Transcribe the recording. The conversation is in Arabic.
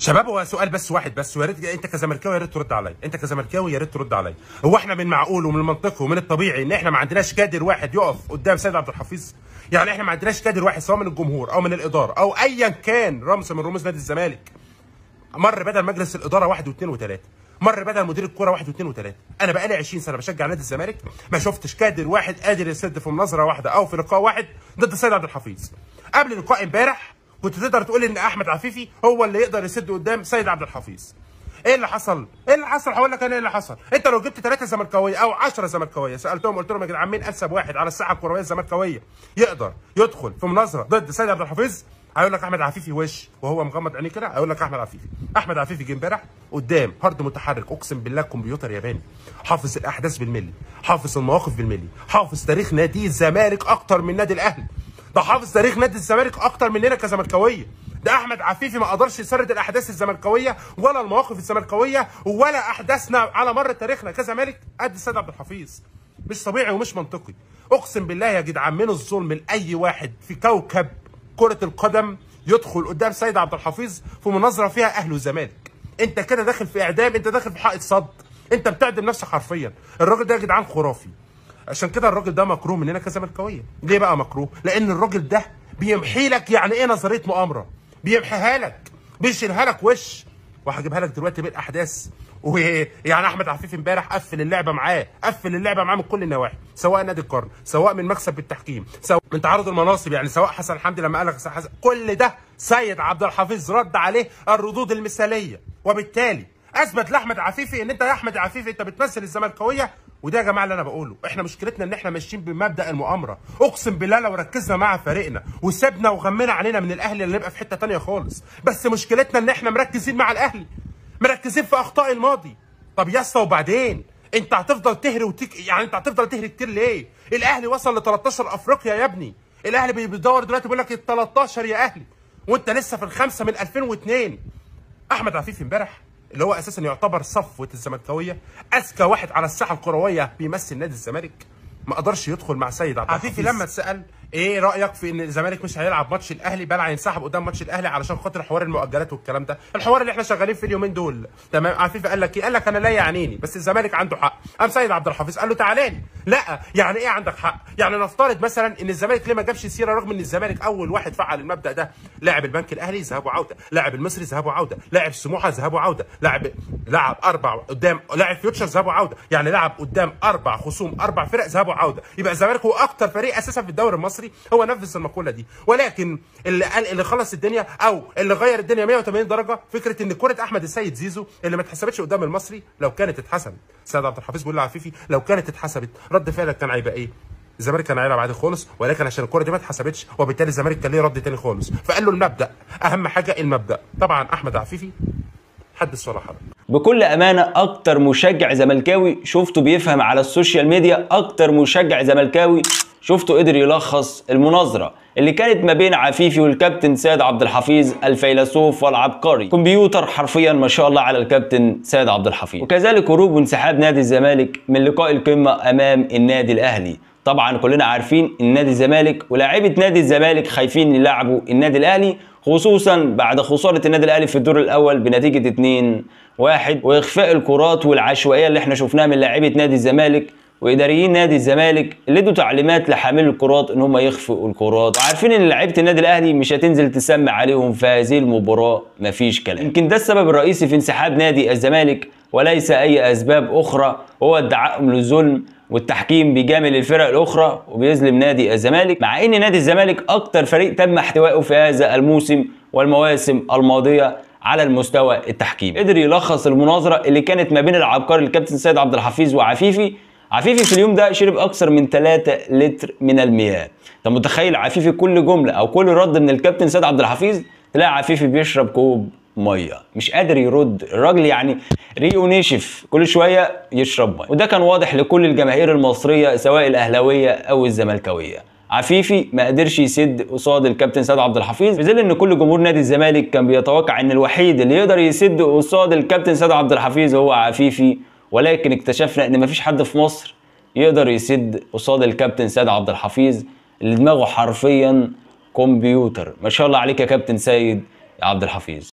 شباب هو سؤال بس واحد بس، ويا ريت انت كزملكاوي يا ريت ترد عليا، انت كزملكاوي يا ريت ترد عليا. هو احنا من معقول ومن المنطقي ومن الطبيعي ان احنا ما عندناش كادر واحد يقف قدام سيد عبد الحفيظ؟ يعني احنا ما عندناش كادر واحد سواء من الجمهور او من الاداره او ايا كان رمز من رموز نادي الزمالك مر بدل مجلس الاداره واحد واثنين وثلاثه، مر بدل مدير الكوره واحد واثنين وثلاثه. انا بقالي 20 سنه بشجع نادي الزمالك ما شفتش كادر واحد قادر يسد في مناظره واحده او في لقاء واحد ضد سيد عبد الحفيظ. قبل لقاء امبارح كنت تقدر تقول ان احمد عفيفي هو اللي يقدر يسد قدام سيد عبد الحفيظ. ايه اللي حصل؟ ايه اللي حصل؟ هقول لك انا ايه اللي حصل. انت لو جبت 3 زملكاويه او 10 زملكاويه سالتهم قلت لهم يا جدعان مين انسب واحد على الساحه الكرويه الزملكاويه يقدر يدخل في مناظره ضد سيد عبد الحفيظ؟ هيقول لك احمد عفيفي وش وهو مغمض عينيه كده، هيقول لك احمد عفيفي. احمد عفيفي جه امبارح قدام هارد متحرك، اقسم بالله كمبيوتر ياباني، حافظ الاحداث بالملي، حافظ المواقف بالملي، حافظ تاريخ نادي الزمالك اكتر من نادي الاهلي. ده حافظ تاريخ نادي الزمالك اكتر مننا كزملكاويه. ده احمد عفيفي ما قدرش يسرد الاحداث الزملكاويه ولا المواقف الزملكاويه ولا احداثنا على مر تاريخنا كزمالك قد السيد عبد الحفيظ. مش طبيعي ومش منطقي. اقسم بالله يا جدعان من الظلم لاي واحد في كوكب كره القدم يدخل قدام سيد عبد الحفيظ في مناظره فيها اهلي وزمالك. انت كده داخل في اعدام، انت داخل في حائط صد، انت بتعدم نفسك حرفيا. الراجل ده يا جدعان خرافي. عشان كده الراجل ده مكروه مننا كزملكاويه. ليه بقى مكروه؟ لان الراجل ده بيمحي لك يعني ايه نظريه مؤامره، بيمحيها لك، بيشيلها لك وش. وهجيبها لك دلوقتي بالاحداث. ويعني احمد عفيفي امبارح قفل اللعبه معاه، قفل اللعبه معاه من كل النواحي، سواء نادي القرن، سواء من مكسب بالتحكيم، سواء من تعارض المناصب، يعني سواء حسن حمدي لما قال لك حسن، كل ده سيد عبد الحفيظ رد عليه الردود المثاليه، وبالتالي اثبت لاحمد عفيفي ان انت يا احمد عفيفي انت بتمثل الزملكاويه. وده يا جماعه اللي انا بقوله، احنا مشكلتنا ان احنا ماشيين بمبدا المؤامره. اقسم بالله لو ركزنا مع فريقنا وسابنا وغمينا علينا من الاهلي اللي نبقى في حته ثانيه خالص، بس مشكلتنا ان احنا مركزين مع الاهلي، مركزين في اخطاء الماضي. طب يا اسطى وبعدين انت هتفضل تهري يعني انت هتفضل تهري كتير ليه؟ الاهلي وصل ل 13 افريقيا يا ابني، الاهلي بيدور دلوقتي بيقول لك ال 13 يا اهلي، وانت لسه في الخمسه من 2002. احمد عفيفي امبارح اللي هو اساسا يعتبر صفوه الزملكاويه، اذكى واحد على الساحه الكرويه بيمثل نادي الزمالك، ما قدرش يدخل مع سيد عبد الحفيظ. عفيفي لما اتسال ايه رايك في ان الزمالك مش هيلعب ماتش الاهلي بل هينسحب قدام ماتش الاهلي علشان خاطر حوار المؤجلات والكلام ده، الحوار اللي احنا شغالين فيه اليومين دول، تمام؟ عفيفي قال لك ايه؟ قال لك انا لا يعنيني، بس الزمالك عنده حق. قام سيد عبد الحفيظ قال له تعالى لي. لا يعني ايه عندك حق؟ يعني نفترض مثلا ان الزمالك ليه ما جابش سيره رغم ان الزمالك اول واحد فعل المبدا ده، لاعب البنك الاهلي ذهاب وعوده، لاعب المصري ذهاب وعوده، لاعب سموحه ذهاب وعوده، لعب 4 قدام، لاعب فيوتشر ذهاب وعوده، يعني لعب قدام 4 خصوم 4 فرق ذهاب وعوده. يبقى الزمالك هو اكتر فريق اساسا في الدوري المصري هو نفذ المقوله دي. ولكن اللي خلص الدنيا او اللي غير الدنيا 180 درجه فكره ان كره احمد السيد زيزو اللي ما اتحسبتش قدام المصري، لو كانت اتحسبت، سيد عبد الحفيظ بيقول لعفيفي لو كانت اتحسبت رد فعلك كان هيبقى ايه؟ الزمالك كان هيلعب عادي خالص، ولكن عشان الكره دي ما اتحسبتش وبالتالي الزمالك كان ليه رد تاني خالص، فقال له المبدا اهم حاجه المبدا. طبعا احمد عفيفي حدث ولا حرج. بكل امانه اكتر مشجع زملكاوي شفته بيفهم على السوشيال ميديا، اكتر مشجع زملكاوي شفته قدر يلخص المناظره اللي كانت ما بين عفيفي والكابتن سيد عبد الحفيظ الفيلسوف والعبقري، كمبيوتر حرفيا ما شاء الله على الكابتن سيد عبد الحفيظ. وكذلك هروب وانسحاب نادي الزمالك من لقاء القمه امام النادي الاهلي. طبعا كلنا عارفين ان نادي الزمالك ولاعيبه نادي الزمالك خايفين يلعبوا النادي الاهلي، خصوصا بعد خساره النادي الاهلي في الدور الاول بنتيجه 2-1، واخفاء الكرات والعشوائيه اللي احنا شفناها من لاعيبه نادي الزمالك واداريين نادي الزمالك اللي ادوا تعليمات لحامل الكرات ان هم يخفوا الكرات، وعارفين ان لعيبه النادي الاهلي مش هتنزل تسمع عليهم في هذه المباراه، مفيش كلام. يمكن ده السبب الرئيسي في انسحاب نادي الزمالك وليس اي اسباب اخرى، هو ادعائهم للظلم والتحكيم بيجامل الفرق الاخرى وبيظلم نادي الزمالك، مع ان نادي الزمالك اكتر فريق تم احتوائه في هذا الموسم والمواسم الماضيه على المستوى التحكيمي. قدر يلخص المناظره اللي كانت ما بين العبقري الكابتن سيد عبد الحفيظ وعفيفي. عفيفي في اليوم ده شرب اكثر من 3 لتر من المياه. انت متخيل عفيفي كل جمله او كل رد من الكابتن سيد عبد الحفيظ تلاقي عفيفي بيشرب كوب ميه، مش قادر يرد الراجل، يعني ريقه نشف كل شويه يشرب ميه. وده كان واضح لكل الجماهير المصريه سواء الاهلاويه او الزملكاويه. عفيفي ما قدرش يسد قصاد الكابتن سيد عبد الحفيظ، في ظل ان كل جمهور نادي الزمالك كان بيتوقع ان الوحيد اللي يقدر يسد قصاد الكابتن سيد عبد الحفيظ هو عفيفي، ولكن اكتشفنا ان مفيش حد في مصر يقدر يسد قصاد الكابتن سيد عبد الحفيظ اللي دماغه حرفيا كمبيوتر. ما شاء الله عليك يا كابتن سيد عبد الحفيظ.